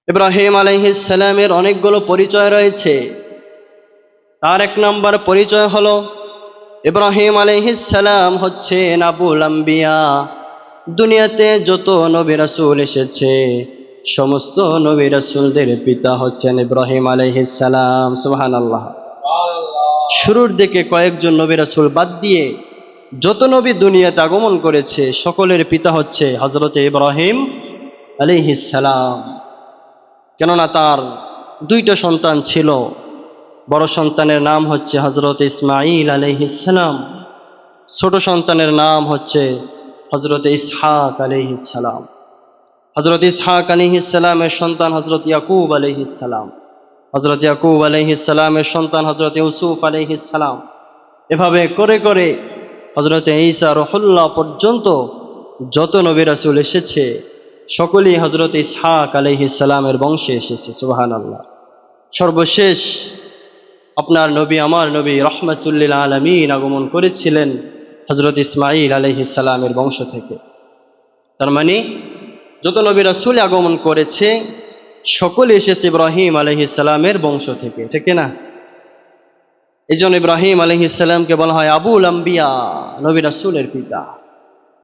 ইব্রাহিম আলাইহিস সালামের অনেকগুলো পরিচয় রয়েছে। তার এক নম্বর পরিচয় হলো ইব্রাহিম আলাইহিস সালাম হচ্ছেন আবুল আম্বিয়া। দুনিয়াতে যত নবী রাসূল এসেছে সমস্ত নবী রাসূলদের পিতা হচ্ছেন ইব্রাহিম আলাইহিস সালাম। সুবহানাল্লাহ। শুরুর দিকে কয়েকজন নবী রাসূল বাদ দিয়ে যত নবী দুনিয়াতে আগমন করেছে সকলের পিতা হচ্ছে হযরত ইব্রাহিম আলাইহিস সালাম। কেননা তার দুইটা সন্তান ছিল। বড় সন্তানের নাম হচ্ছে হযরত ইসমাঈল আলাইহিস সালাম, ছোট সন্তানের নাম হচ্ছে হযরত ইসহাক আলাইহিস সালাম। হযরত ইসহাক আলাইহিস সালামের সন্তান হযরত ইয়াকুব আলাইহিস সালাম, হযরত ইয়াকুব আলাইহিস সালামের সন্তান হযরত ইউসুফ আলাইহিস সালাম। এভাবে করে করে হযরত ঈসা রুহুল্লাহ পর্যন্ত যত নবী রাসূল এসেছে সকলেই হযরত ইসহাক আলাইহিস সালামের বংশে এসেছে। সুবহানাল্লাহ। সর্বশেষ আপনার নবী আমার নবী রাহমাতুল লিল আলামিন আগমন করেছিলেন হযরত ইসমাঈল আলাইহিস সালামের বংশ থেকে। তার মানে যত নবী রাসূল আগমন করেছে সকলে এসেছে ইব্রাহিম আলাইহিস সালামের বংশ থেকে, ঠিক না? এই জন্য ইব্রাহিম আলাইহিস সালামকে বলা হয় আবুল আম্বিয়া, নবী রাসূলের পিতা।